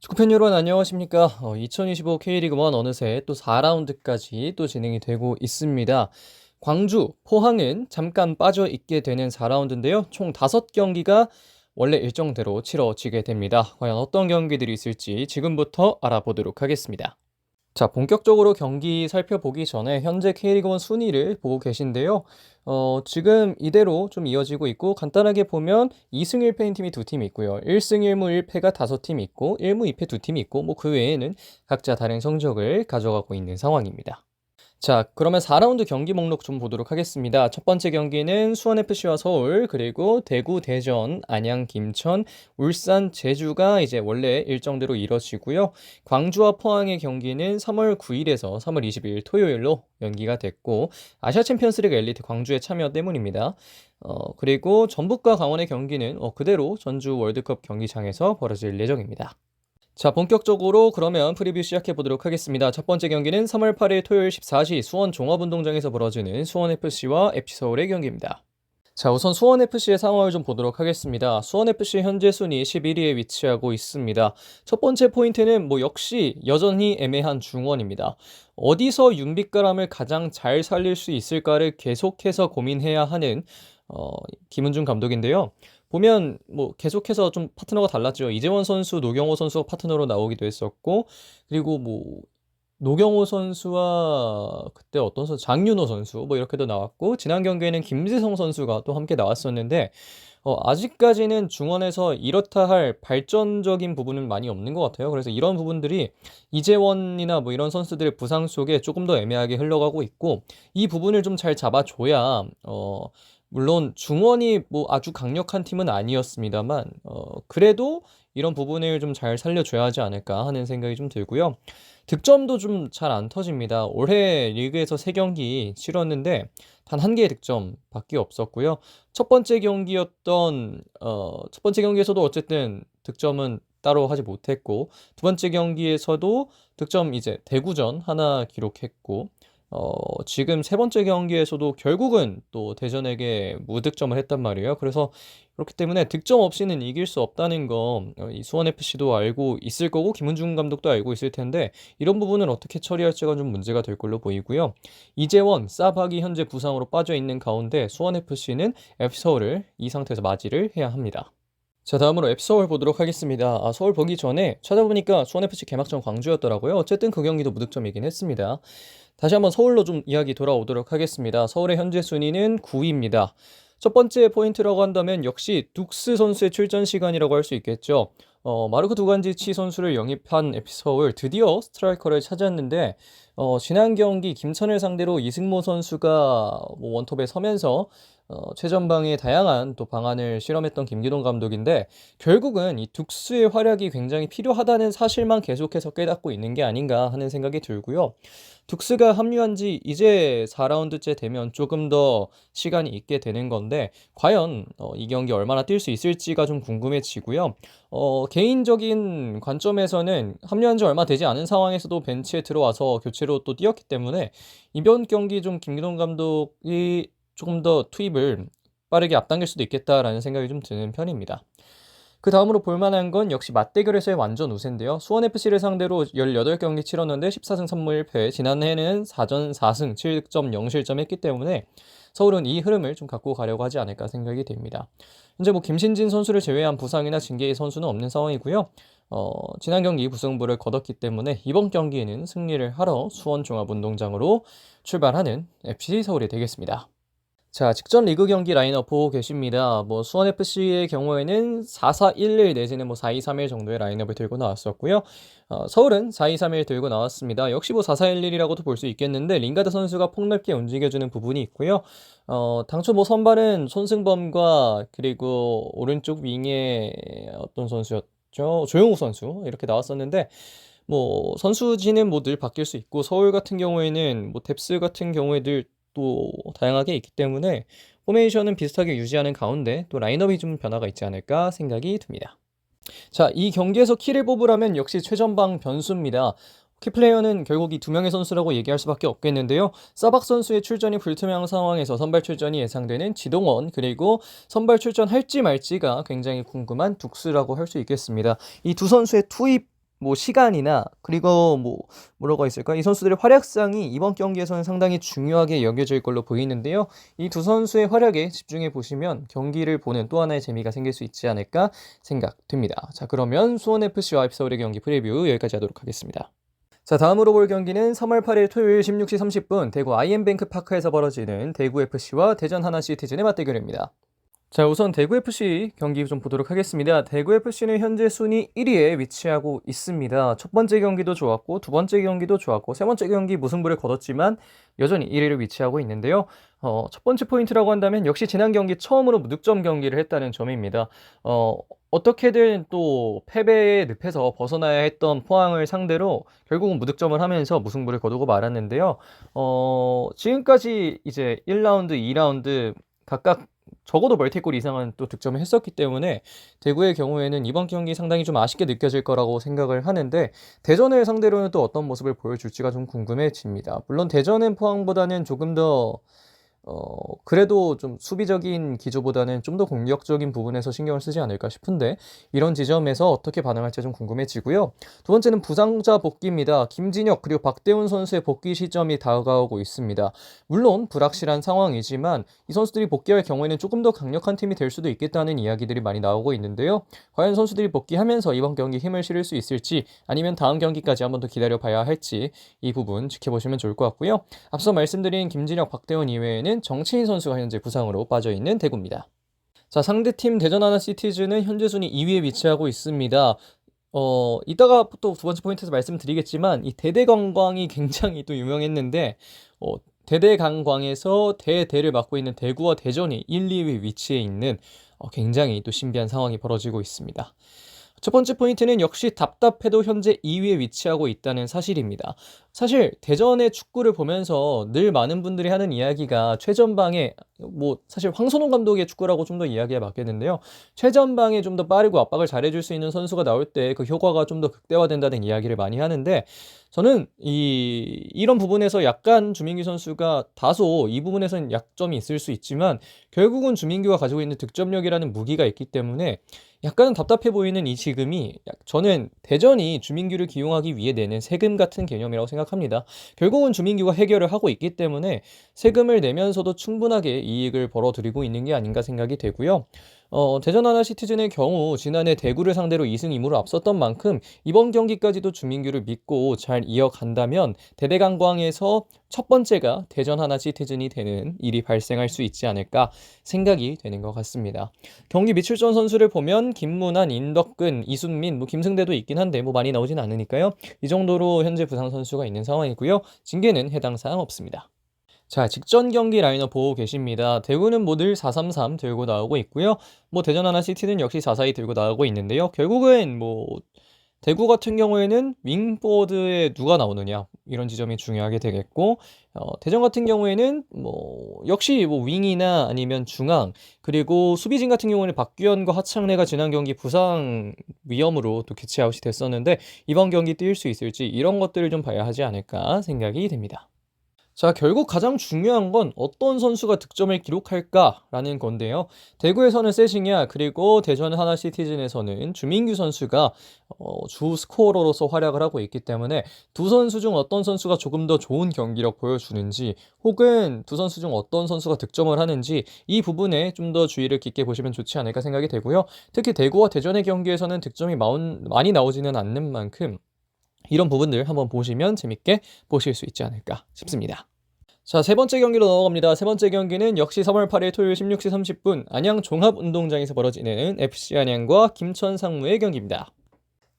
축구팬 여러분 안녕하십니까? 2025 K리그1 어느새 또 4라운드까지 또 진행이 되고 있습니다. 광주, 포항은 잠깐 빠져 있게 되는 4라운드인데요. 총 5경기가 원래 일정대로 치러지게 됩니다. 과연 어떤 경기들이 있을지 지금부터 알아보도록 하겠습니다. 자, 본격적으로 경기 살펴보기 전에 현재 K리그1 순위를 보고 계신데요. 지금 이대로 좀 이어지고 있고, 간단하게 보면 2승 1패인 팀이 2팀이 있고요. 1승 1무 1패가 5팀이 있고, 1무 2패 2팀이 있고, 뭐 그 외에는 각자 다른 성적을 가져가고 있는 상황입니다. 자, 그러면 4라운드 경기 목록 좀 보도록 하겠습니다. 첫 번째 경기는 수원FC와 서울, 그리고 대구, 대전, 안양, 김천, 울산, 제주가 이제 원래 일정대로 이뤄지고요. 광주와 포항의 경기는 3월 9일에서 3월 22일 토요일로 연기가 됐고, 아시아 챔피언스리그 엘리트 광주의 참여 때문입니다. 그리고 전북과 강원의 경기는 그대로 전주 월드컵 경기장에서 벌어질 예정입니다. 자, 본격적으로 그러면 프리뷰 시작해 보도록 하겠습니다. 첫 번째 경기는 3월 8일 토요일 14시 수원 종합운동장에서 벌어지는 수원FC와 FC서울의 경기입니다. 자, 우선 수원FC의 상황을 좀 보도록 하겠습니다. 수원FC 현재 순위 11위에 위치하고 있습니다. 첫 번째 포인트는 역시 여전히 애매한 중원입니다. 어디서 윤빛가람을 가장 잘 살릴 수 있을까를 계속해서 고민해야 하는 김은중 감독인데요. 보면 계속해서 좀 파트너가 달랐죠. 이재원 선수, 노경호 선수가 파트너로 나오기도 했었고, 그리고 노경호 선수와 그때 어떤 선수, 장윤호 선수 이렇게도 나왔고, 지난 경기에는 김지성 선수가 또 함께 나왔었는데, 아직까지는 중원에서 이렇다 할 발전적인 부분은 많이 없는 것 같아요. 그래서 이런 부분들이 이재원이나 이런 선수들의 부상 속에 조금 더 애매하게 흘러가고 있고, 이 부분을 좀 잘 잡아줘야 물론 중원이 아주 강력한 팀은 아니었습니다만 그래도 이런 부분을 좀 잘 살려줘야 하지 않을까 하는 생각이 좀 들고요. 득점도 좀 잘 안 터집니다. 올해 리그에서 3경기 치렀는데 단 1개의 득점밖에 없었고요. 첫 번째 경기에서도 어쨌든 득점은 따로 하지 못했고, 두 번째 경기에서도 득점 이제 대구전 하나 기록했고, 지금 세 번째 경기에서도 결국은 또 대전에게 무득점을 했단 말이에요. 그래서 그렇기 때문에 득점 없이는 이길 수 없다는 거 이 수원FC도 알고 있을 거고 김은중 감독도 알고 있을 텐데, 이런 부분을 어떻게 처리할지가 좀 문제가 될 걸로 보이고요. 이재원, 사박이 현재 부상으로 빠져 있는 가운데 수원FC는 FC서울을 이 상태에서 맞이를 해야 합니다. 자, 다음으로 FC서울 보도록 하겠습니다. 서울 보기 전에 찾아보니까 수원FC 개막전 광주였더라고요. 어쨌든 그 경기도 무득점이긴 했습니다. 다시 한번 서울로 좀 이야기 돌아오도록 하겠습니다. 서울의 현재 순위는 9위입니다. 첫 번째 포인트라고 한다면 역시 둑스 선수의 출전 시간이라고 할 수 있겠죠. 마르코 두간지치 선수를 영입한 FC서울 드디어 스트라이커를 찾았는데, 지난 경기 김천을 상대로 이승모 선수가 원톱에 서면서 최전방에 다양한 또 방안을 실험했던 김기동 감독인데, 결국은 이 둑스의 활약이 굉장히 필요하다는 사실만 계속해서 깨닫고 있는 게 아닌가 하는 생각이 들고요. 둑스가 합류한 지 이제 4라운드째 되면 조금 더 시간이 있게 되는 건데, 과연 이 경기 얼마나 뛸 수 있을지가 좀 궁금해지고요. 개인적인 관점에서는 합류한 지 얼마 되지 않은 상황에서도 벤치에 들어와서 교체로 또 뛰었기 때문에 이번 경기 좀 김기동 감독이 조금 더 투입을 빠르게 앞당길 수도 있겠다라는 생각이 좀 드는 편입니다. 그 다음으로 볼만한 건 역시 맞대결에서의 완전 우세인데요. 수원FC를 상대로 18경기 치렀는데 14승 3무 1패, 지난해에는 4전 4승 7득점 0실점 했기 때문에 서울은 이 흐름을 좀 갖고 가려고 하지 않을까 생각이 됩니다. 현재 김신진 선수를 제외한 부상이나 징계의 선수는 없는 상황이고요. 지난 경기 무승부를 거뒀기 때문에 이번 경기에는 승리를 하러 수원종합운동장으로 출발하는 FC 서울이 되겠습니다. 자, 직전 리그 경기 라인업 보고 계십니다. 수원FC의 경우에는 4-4-1-1 내지는 4-2-3-1 정도의 라인업을 들고 나왔었고요. 서울은 4-2-3-1 들고 나왔습니다. 역시 4-4-1-1이라고도 볼 수 있겠는데, 링가드 선수가 폭넓게 움직여주는 부분이 있고요. 당초 선발은 손승범과 그리고 오른쪽 윙에 어떤 선수였죠? 조용우 선수 이렇게 나왔었는데, 선수진은 늘 바뀔 수 있고, 서울 같은 경우에는 뎁스 같은 경우에 늘 또 다양하게 있기 때문에 포메이션은 비슷하게 유지하는 가운데 또 라인업이 좀 변화가 있지 않을까 생각이 듭니다. 자, 이 경기에서 키를 뽑으라면 역시 최전방 변수입니다. 키플레이어는 결국 이 두 명의 선수라고 얘기할 수밖에 없겠는데요. 사박 선수의 출전이 불투명한 상황에서 선발 출전이 예상되는 지동원, 그리고 선발 출전할지 말지가 굉장히 궁금한 둑스라고 할 수 있겠습니다. 이 두 선수의 투입 뭐 시간이나 그리고 뭐라고 있을까? 이 선수들의 활약상이 이번 경기에서는 상당히 중요하게 여겨질 걸로 보이는데요. 이 두 선수의 활약에 집중해 보시면 경기를 보는 또 하나의 재미가 생길 수 있지 않을까 생각됩니다. 자, 그러면 수원FC와 서울의 경기 프리뷰 여기까지 하도록 하겠습니다. 자, 다음으로 볼 경기는 3월 8일 토요일 16시 30분 대구 IM뱅크 파크에서 벌어지는 대구FC와 대전 하나시티즌의 맞대결입니다. 자, 우선 대구FC 경기 좀 보도록 하겠습니다. 대구FC는 현재 순위 1위에 위치하고 있습니다. 첫 번째 경기도 좋았고, 두 번째 경기도 좋았고, 세 번째 경기 무승부를 거뒀지만 여전히 1위를 위치하고 있는데요. 첫 번째 포인트라고 한다면 역시 지난 경기 처음으로 무득점 경기를 했다는 점입니다. 어떻게든 또 패배의 늪에서 벗어나야 했던 포항을 상대로 결국은 무득점을 하면서 무승부를 거두고 말았는데요. 지금까지 이제 1라운드, 2라운드 각각 적어도 멀티골 이상은 또 득점을 했었기 때문에 대구의 경우에는 이번 경기 상당히 좀 아쉽게 느껴질 거라고 생각을 하는데, 대전을 상대로는 또 어떤 모습을 보여줄지가 좀 궁금해집니다. 물론 대전은 포항보다는 조금 더 그래도 좀 수비적인 기조보다는 좀 더 공격적인 부분에서 신경을 쓰지 않을까 싶은데, 이런 지점에서 어떻게 반응할지 좀 궁금해지고요. 두 번째는 부상자 복귀입니다. 김진혁 그리고 박대훈 선수의 복귀 시점이 다가오고 있습니다. 물론 불확실한 상황이지만 이 선수들이 복귀할 경우에는 조금 더 강력한 팀이 될 수도 있겠다는 이야기들이 많이 나오고 있는데요. 과연 선수들이 복귀하면서 이번 경기 힘을 실을 수 있을지, 아니면 다음 경기까지 한번 더 기다려봐야 할지, 이 부분 지켜보시면 좋을 것 같고요. 앞서 말씀드린 김진혁, 박대훈 이외에는 정치인 선수가 현재 부상으로 빠져있는 대구입니다. 자, 상대팀 대전 하나시티즌은 현재 순위 2위에 위치하고 있습니다. 이따가 또 두 번째 포인트에서 말씀드리겠지만 이 대대관광이 굉장히 또 유명했는데, 대대관광에서 대대를 맡고 있는 대구와 대전이 1, 2위 위치에 있는 굉장히 또 신비한 상황이 벌어지고 있습니다. 첫 번째 포인트는 역시 답답해도 현재 2위에 위치하고 있다는 사실입니다. 사실 대전의 축구를 보면서 늘 많은 분들이 하는 이야기가 최전방에, 사실 황선홍 감독의 축구라고 좀 더 이야기가 맞겠는데요. 최전방에 좀 더 빠르고 압박을 잘해줄 수 있는 선수가 나올 때 그 효과가 좀 더 극대화된다는 이야기를 많이 하는데, 저는 이런 부분에서 약간 주민규 선수가 다소 이 부분에서는 약점이 있을 수 있지만, 결국은 주민규가 가지고 있는 득점력이라는 무기가 있기 때문에 약간은 답답해 보이는 이 지금이, 저는 대전이 주민규를 기용하기 위해 내는 세금 같은 개념이라고 생각합니다. 결국은 주민규가 해결을 하고 있기 때문에 세금을 내면서도 충분하게 이익을 벌어들이고 있는 게 아닌가 생각이 되고요. 대전 하나시티즌의 경우 지난해 대구를 상대로 2승 2무를 앞섰던 만큼 이번 경기까지도 주민규를 믿고 잘 이어간다면 대대관광에서 첫 번째가 대전 하나시티즌이 되는 일이 발생할 수 있지 않을까 생각이 되는 것 같습니다. 경기 미출전 선수를 보면 김문환, 인덕근, 이순민, 김승대도 있긴 한데 많이 나오진 않으니까요. 이 정도로 현재 부상 선수가 있는 상황이고요. 징계는 해당 사항 없습니다. 자, 직전 경기 라인업 보고 계십니다. 대구는 늘 4-3-3 들고 나오고 있고요. 대전 하나시티는 역시 4-4-2 들고 나오고 있는데요. 결국은 대구 같은 경우에는 윙포워드에 누가 나오느냐, 이런 지점이 중요하게 되겠고, 대전 같은 경우에는 역시 윙이나 아니면 중앙, 그리고 수비진 같은 경우는 박규현과 하창래가 지난 경기 부상 위험으로 또 교체아웃이 됐었는데 이번 경기 뛸 수 있을지, 이런 것들을 좀 봐야 하지 않을까 생각이 됩니다. 자, 결국 가장 중요한 건 어떤 선수가 득점을 기록할까라는 건데요. 대구에서는 세징야, 그리고 대전 하나시티즌에서는 주민규 선수가 주 스코어러로서 활약을 하고 있기 때문에 두 선수 중 어떤 선수가 조금 더 좋은 경기력 보여주는지, 혹은 두 선수 중 어떤 선수가 득점을 하는지, 이 부분에 좀 더 주의를 깊게 보시면 좋지 않을까 생각이 되고요. 특히 대구와 대전의 경기에서는 득점이 많이 나오지는 않는 만큼 이런 부분들 한번 보시면 재밌게 보실 수 있지 않을까 싶습니다. 자, 세 번째 경기로 넘어갑니다. 세 번째 경기는 역시 3월 8일 토요일 16시 30분 안양 종합운동장에서 벌어지는 FC 안양과 김천 상무의 경기입니다.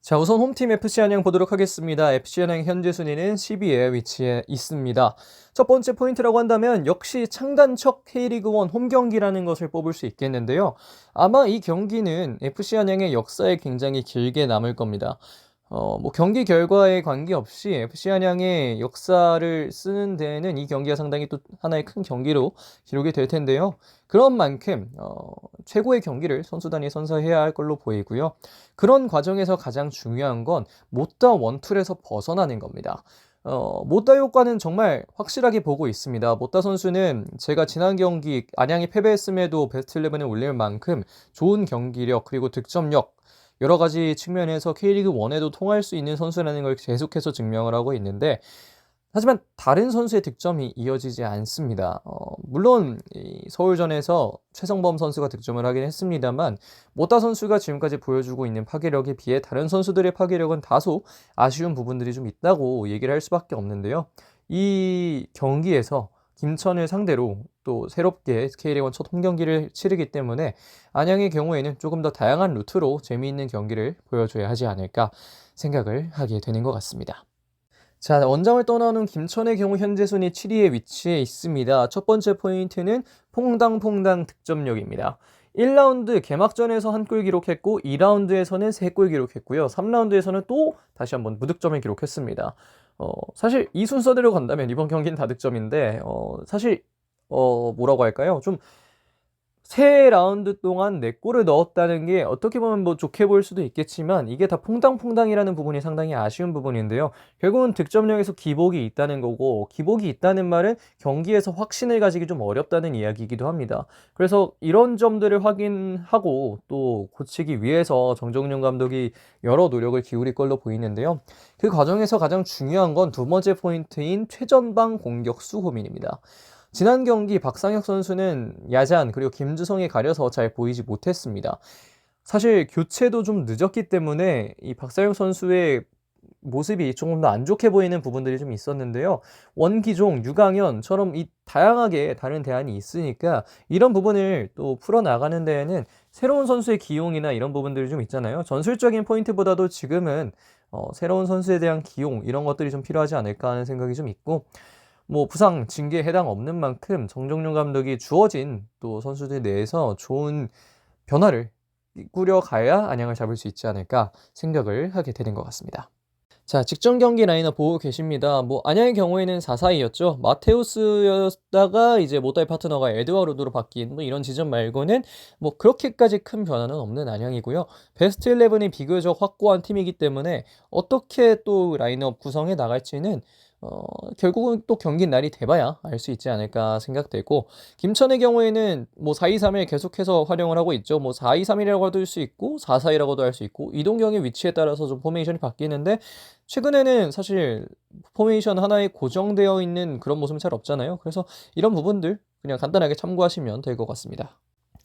자, 우선 홈팀 FC 안양 보도록 하겠습니다. FC 안양 현재 순위는 10위에 위치해 있습니다. 첫 번째 포인트라고 한다면 역시 창단첫 K리그1 홈경기라는 것을 뽑을 수 있겠는데요. 아마 이 경기는 FC 안양의 역사에 굉장히 길게 남을 겁니다. 경기 결과에 관계없이 FC 안양의 역사를 쓰는 데에는 이 경기가 상당히 또 하나의 큰 경기로 기록이 될 텐데요. 그런 만큼 최고의 경기를 선수단이 선사해야 할 걸로 보이고요. 그런 과정에서 가장 중요한 건 못다 원툴에서 벗어나는 겁니다. 못다 효과는 정말 확실하게 보고 있습니다. 못다 선수는 제가 지난 경기 안양이 패배했음에도 베스트 11에 올릴 만큼 좋은 경기력, 그리고 득점력, 여러 가지 측면에서 K리그 1에도 통할 수 있는 선수라는 걸 계속해서 증명을 하고 있는데, 하지만 다른 선수의 득점이 이어지지 않습니다. 물론 이 서울전에서 최성범 선수가 득점을 하긴 했습니다만, 모타 선수가 지금까지 보여주고 있는 파괴력에 비해 다른 선수들의 파괴력은 다소 아쉬운 부분들이 좀 있다고 얘기를 할 수밖에 없는데요. 이 경기에서 김천을 상대로 또 새롭게 K리그 1 첫 홈경기를 치르기 때문에 안양의 경우에는 조금 더 다양한 루트로 재미있는 경기를 보여줘야 하지 않을까 생각을 하게 되는 것 같습니다. 자, 원정을 떠나는 김천의 경우 현재 순위 7위에 위치해 있습니다. 첫 번째 포인트는 퐁당퐁당 득점력입니다. 1라운드 개막전에서 한 골 기록했고 2라운드에서는 3골 기록했고요. 3라운드에서는 또 다시 한번 무득점을 기록했습니다. 사실 이 순서대로 간다면 이번 경기는 다득점인데 사실 뭐라고 할까요? 좀 세 라운드 동안 4골을 넣었다는 게 어떻게 보면 뭐 좋게 보일 수도 있겠지만, 이게 다 퐁당퐁당이라는 부분이 상당히 아쉬운 부분인데요. 결국은 득점력에서 기복이 있다는 거고, 기복이 있다는 말은 경기에서 확신을 가지기 좀 어렵다는 이야기이기도 합니다. 그래서 이런 점들을 확인하고 또 고치기 위해서 정정용 감독이 여러 노력을 기울일 걸로 보이는데요. 그 과정에서 가장 중요한 건 두 번째 포인트인 최전방 공격수 고민입니다. 지난 경기 박상혁 선수는 야잔 그리고 김주성이 가려서 잘 보이지 못했습니다. 사실 교체도 좀 늦었기 때문에 이 박상혁 선수의 모습이 조금 더 안 좋게 보이는 부분들이 좀 있었는데요. 원기종, 유강현처럼 이 다양하게 다른 대안이 있으니까 이런 부분을 또 풀어나가는 데에는 새로운 선수의 기용이나 이런 부분들이 좀 있잖아요. 전술적인 포인트보다도 지금은 새로운 선수에 대한 기용, 이런 것들이 좀 필요하지 않을까 하는 생각이 좀 있고, 뭐 부상 징계에 해당 없는 만큼 정종용 감독이 주어진 또 선수들 내에서 좋은 변화를 꾸려 가야 안양을 잡을 수 있지 않을까 생각을 하게 되는 것 같습니다. 자, 직전 경기 라인업 보고 계십니다. 뭐 안양의 경우에는 4-4-2였죠. 마테우스였다가 이제 모타의 파트너가 에드와르드로 바뀐 뭐 이런 지점 말고는 뭐 그렇게까지 큰 변화는 없는 안양이고요. 베스트 11이 비교적 확고한 팀이기 때문에 어떻게 또 라인업 구성해 나갈지는 결국은 또 경기 날이 돼봐야 알 수 있지 않을까 생각되고, 김천의 경우에는 뭐 4-2-3-1 계속해서 활용을 하고 있죠. 뭐 4-2-3-1이라고도 할 수 있고 4-4-2라고도 할 수 있고 이동경의 위치에 따라서 좀 포메이션이 바뀌는데, 최근에는 사실 포메이션 하나에 고정되어 있는 그런 모습은 잘 없잖아요. 그래서 이런 부분들 그냥 간단하게 참고하시면 될 것 같습니다.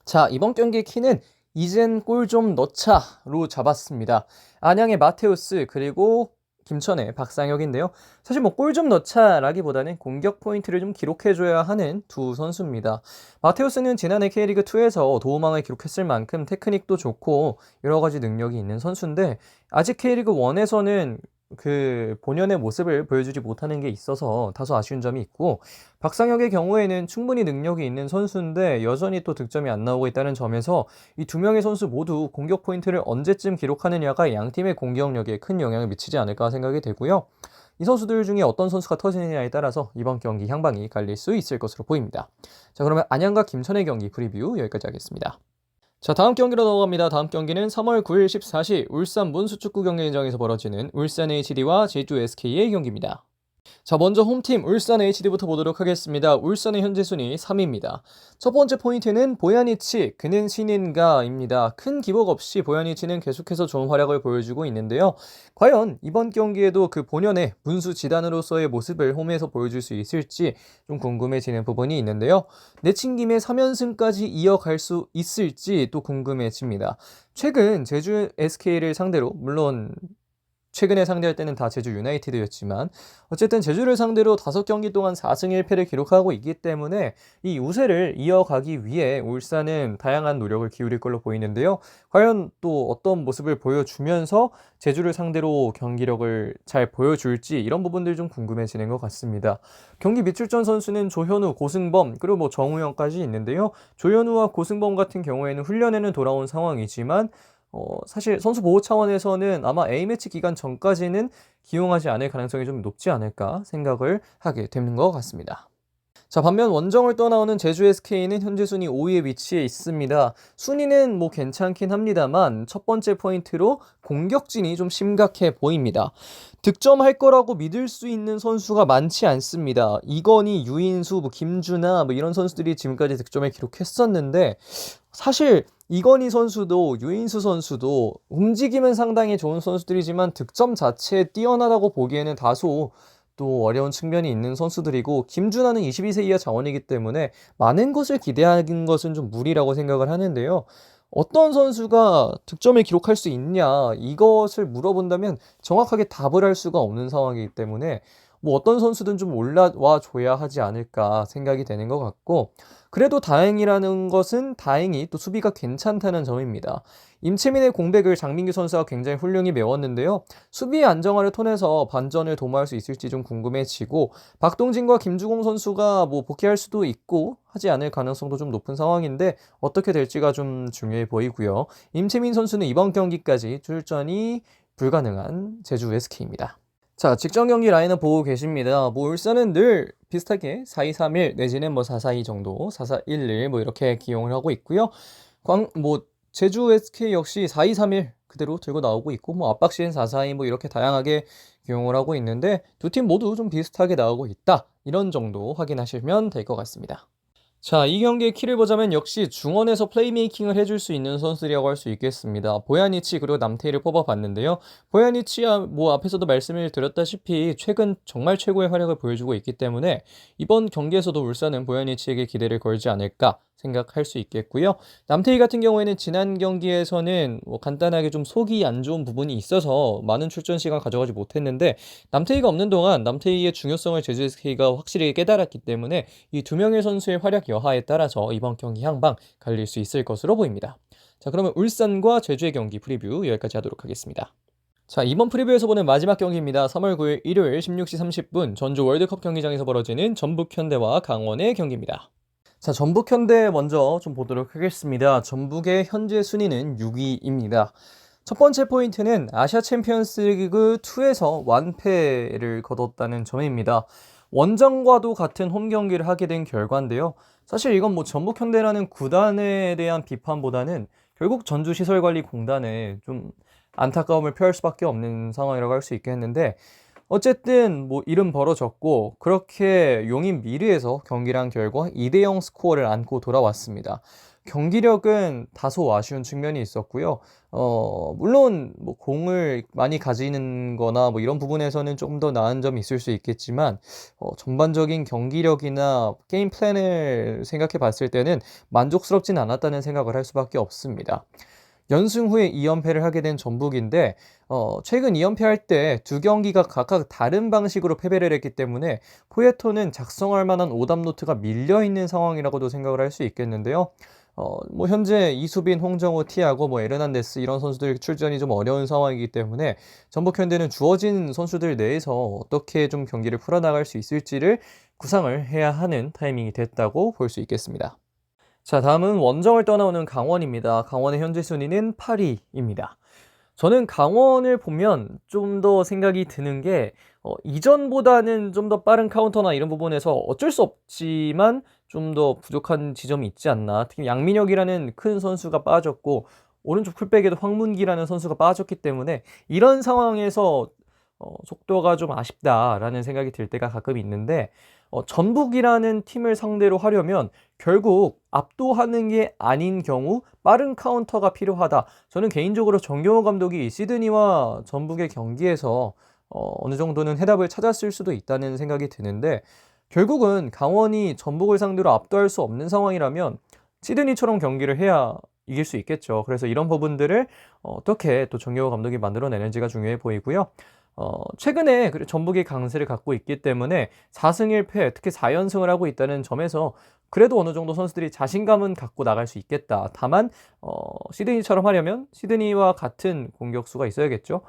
자, 이번 경기 키는 이젠 골 좀 넣자로 잡았습니다. 안양의 마테우스 그리고 김천의 박상혁인데요. 사실 뭐 골 좀 넣자라기보다는 공격 포인트를 좀 기록해줘야 하는 두 선수입니다. 마테우스는 지난해 K리그2에서 도움왕을 기록했을 만큼 테크닉도 좋고 여러 가지 능력이 있는 선수인데, 아직 K리그1에서는 그 본연의 모습을 보여주지 못하는 게 있어서 다소 아쉬운 점이 있고, 박상혁의 경우에는 충분히 능력이 있는 선수인데 여전히 또 득점이 안 나오고 있다는 점에서 이 두 명의 선수 모두 공격 포인트를 언제쯤 기록하느냐가 양 팀의 공격력에 큰 영향을 미치지 않을까 생각이 되고요. 이 선수들 중에 어떤 선수가 터지느냐에 따라서 이번 경기 향방이 갈릴 수 있을 것으로 보입니다. 자, 그러면 안양과 김천의 경기 프리뷰 여기까지 하겠습니다. 자, 다음 경기로 넘어갑니다. 다음 경기는 3월 9일 14시 울산 문수축구 경기장에서 벌어지는 울산 HD와 제주 SK의 경기입니다. 자, 먼저 홈팀 울산 HD부터 보도록 하겠습니다. 울산의 현재 순위 3위입니다. 첫 번째 포인트는 보야니치, 그는 신인가입니다. 큰 기복 없이 보야니치는 계속해서 좋은 활약을 보여주고 있는데요. 과연 이번 경기에도 그 본연의 문수 지단으로서의 모습을 홈에서 보여줄 수 있을지 좀 궁금해지는 부분이 있는데요. 내친 김에 3연승까지 이어갈 수 있을지 또 궁금해집니다. 최근 제주 SK를 상대로, 물론 최근에 상대할 때는 다 제주 유나이티드였지만 어쨌든 제주를 상대로 5경기 동안 4승 1패를 기록하고 있기 때문에 이 우세를 이어가기 위해 울산은 다양한 노력을 기울일 걸로 보이는데요. 과연 또 어떤 모습을 보여주면서 제주를 상대로 경기력을 잘 보여줄지 이런 부분들 좀 궁금해지는 것 같습니다. 경기 미출전 선수는 조현우, 고승범 그리고 뭐 정우영까지 있는데요. 조현우와 고승범 같은 경우에는 훈련에는 돌아온 상황이지만 사실 선수 보호 차원에서는 아마 A매치 기간 전까지는 기용하지 않을 가능성이 좀 높지 않을까 생각을 하게 되는 것 같습니다. 자, 반면 원정을 떠나오는 제주 SK는 현재 순위 5위에 위치해 있습니다. 순위는 뭐 괜찮긴 합니다만 첫 번째 포인트로 공격진이 좀 심각해 보입니다. 득점할 거라고 믿을 수 있는 선수가 많지 않습니다. 이건희, 유인수, 뭐 김주나 뭐 이런 선수들이 지금까지 득점을 기록했었는데, 사실 이건희 선수도 유인수 선수도 움직임은 상당히 좋은 선수들이지만 득점 자체에 뛰어나다고 보기에는 다소 또 어려운 측면이 있는 선수들이고, 김준하는 22세 이하 자원이기 때문에 많은 것을 기대하는 것은 좀 무리라고 생각을 하는데요. 어떤 선수가 득점을 기록할 수 있냐, 이것을 물어본다면 정확하게 답을 할 수가 없는 상황이기 때문에 뭐 어떤 선수든 좀 올라와 줘야 하지 않을까 생각이 되는 것 같고, 그래도 다행이라는 것은 다행히 또 수비가 괜찮다는 점입니다. 임채민의 공백을 장민규 선수가 굉장히 훌륭히 메웠는데요. 수비의 안정화를 통해서 반전을 도모할 수 있을지 좀 궁금해지고, 박동진과 김주공 선수가 뭐 복귀할 수도 있고 하지 않을 가능성도 좀 높은 상황인데 어떻게 될지가 좀 중요해 보이고요. 임채민 선수는 이번 경기까지 출전이 불가능한 제주 SK입니다. 자, 직전 경기 라인업 보고 계십니다. 뭐 울산은 늘 비슷하게 4-2-3-1 내지는 뭐 4-4-2 정도, 4-4-1-1 뭐 이렇게 기용을 하고 있고요. 제주 SK 역시 4-2-3-1 그대로 들고 나오고 있고, 뭐 압박시엔 4-4-2 뭐 이렇게 다양하게 기용을 하고 있는데 두 팀 모두 좀 비슷하게 나오고 있다, 이런 정도 확인하시면 될 것 같습니다. 자, 이 경기의 키를 보자면 역시 중원에서 플레이메이킹을 해줄 수 있는 선수들이라고 할 수 있겠습니다. 보야니치 그리고 남태희를 뽑아봤는데요. 보야니치야 뭐 앞에서도 말씀을 드렸다시피 최근 정말 최고의 활약을 보여주고 있기 때문에 이번 경기에서도 울산은 보야니치에게 기대를 걸지 않을까 생각할 수 있겠고요. 남태희 같은 경우에는 지난 경기에서는 뭐 간단하게 좀 속이 안 좋은 부분이 있어서 많은 출전 시간 가져가지 못했는데, 남태희가 없는 동안 남태희의 중요성을 제주 SK가 확실히 깨달았기 때문에 이 두 명의 선수의 활약 여하에 따라서 이번 경기 향방 갈릴 수 있을 것으로 보입니다. 자, 그러면 울산과 제주의 경기 프리뷰 여기까지 하도록 하겠습니다. 자, 이번 프리뷰에서 보는 마지막 경기입니다. 3월 9일 일요일 16시 30분 전주 월드컵 경기장에서 벌어지는 전북현대와 강원의 경기입니다. 자, 전북현대 먼저 좀 보도록 하겠습니다. 전북의 현재 순위는 6위입니다. 첫 번째 포인트는 아시아 챔피언스 리그 2에서 완패를 거뒀다는 점입니다. 원정과도 같은 홈 경기를 하게 된 결과인데요. 사실 이건 뭐 전북현대라는 구단에 대한 비판보다는 결국 전주시설관리공단에 좀 안타까움을 표할 수밖에 없는 상황이라고 할 수 있겠는데, 어쨌든 뭐 일은 벌어졌고 그렇게 용인 미르에서 경기를 한 결과 2대0 스코어를 안고 돌아왔습니다. 경기력은 다소 아쉬운 측면이 있었고요. 물론 뭐 공을 많이 가지는 거나 뭐 이런 부분에서는 좀 더 나은 점이 있을 수 있겠지만, 전반적인 경기력이나 게임 플랜을 생각해 봤을 때는 만족스럽진 않았다는 생각을 할 수밖에 없습니다. 연승 후에 2연패를 하게 된 전북인데, 최근 2연패할 때 두 경기가 각각 다른 방식으로 패배를 했기 때문에 포에토는 작성할 만한 오답 노트가 밀려있는 상황이라고도 생각을 할 수 있겠는데요. 뭐 현재 이수빈, 홍정호, 티아고, 뭐 에르난데스 이런 선수들 출전이 좀 어려운 상황이기 때문에 전북 현대는 주어진 선수들 내에서 어떻게 좀 경기를 풀어나갈 수 있을지를 구상을 해야 하는 타이밍이 됐다고 볼 수 있겠습니다. 자, 다음은 원정을 떠나오는 강원입니다. 강원의 현재 순위는 8위입니다. 저는 강원을 보면 좀 더 생각이 드는 게, 이전보다는 좀 더 빠른 카운터나 이런 부분에서 어쩔 수 없지만 좀 더 부족한 지점이 있지 않나. 특히 양민혁이라는 큰 선수가 빠졌고 오른쪽 풀백에도 황문기라는 선수가 빠졌기 때문에 이런 상황에서 속도가 좀 아쉽다라는 생각이 들 때가 가끔 있는데, 전북이라는 팀을 상대로 하려면 결국 압도하는 게 아닌 경우 빠른 카운터가 필요하다. 저는 개인적으로 정경호 감독이 시드니와 전북의 경기에서 어느 정도는 해답을 찾았을 수도 있다는 생각이 드는데, 결국은 강원이 전북을 상대로 압도할 수 없는 상황이라면 시드니처럼 경기를 해야 이길 수 있겠죠. 그래서 이런 부분들을 어떻게 또 정경호 감독이 만들어내는지가 중요해 보이고요. 최근에 전북이 강세를 갖고 있기 때문에 4승 1패, 특히 4연승을 하고 있다는 점에서 그래도 어느 정도 선수들이 자신감은 갖고 나갈 수 있겠다. 다만 시드니처럼 하려면 시드니와 같은 공격수가 있어야겠죠.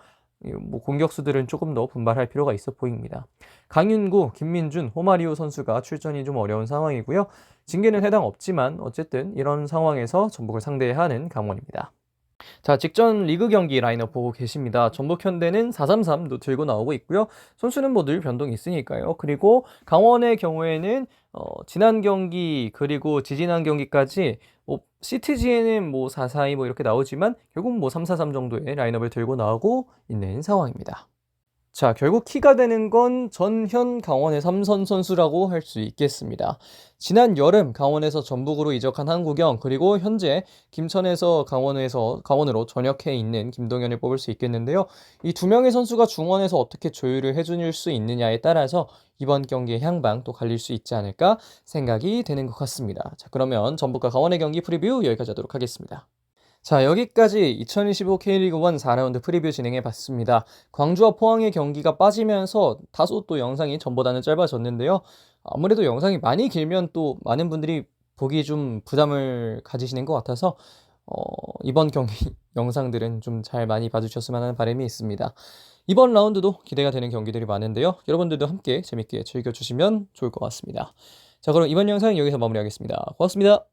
뭐 공격수들은 조금 더 분발할 필요가 있어 보입니다. 강윤구, 김민준, 호마리우 선수가 출전이 좀 어려운 상황이고요. 징계는 해당 없지만 어쨌든 이런 상황에서 전북을 상대해야 하는 강원입니다. 자, 직전 리그 경기 라인업 보고 계십니다. 전북 현대는 4-3-3도 들고 나오고 있고요. 선수는 뭐 늘 변동이 있으니까요. 그리고 강원의 경우에는 지난 경기 그리고 지지난 경기까지 뭐 시티지에는 뭐 4-4-2 뭐 이렇게 나오지만 결국 뭐 3-4-3 정도의 라인업을 들고 나오고 있는 상황입니다. 자, 결국 키가 되는 건 전현 강원의 삼선 선수라고 할 수 있겠습니다. 지난 여름 강원에서 전북으로 이적한 한국영, 그리고 현재 김천에서 강원으로 전역해 있는 김동현을 뽑을 수 있겠는데요. 이 두 명의 선수가 중원에서 어떻게 조율을 해줄 수 있느냐에 따라서 이번 경기의 향방 또 갈릴 수 있지 않을까 생각이 되는 것 같습니다. 자, 그러면 전북과 강원의 경기 프리뷰 여기까지 하도록 하겠습니다. 자, 여기까지 2025 K리그 1 4라운드 프리뷰 진행해 봤습니다. 광주와 포항의 경기가 빠지면서 다소 또 영상이 전보다는 짧아졌는데요. 아무래도 영상이 많이 길면 또 많은 분들이 보기 좀 부담을 가지시는 것 같아서 이번 경기 영상들은 좀 잘 많이 봐주셨으면 하는 바람이 있습니다. 이번 라운드도 기대가 되는 경기들이 많은데요. 여러분들도 함께 재밌게 즐겨주시면 좋을 것 같습니다. 자, 그럼 이번 영상 여기서 마무리하겠습니다. 고맙습니다.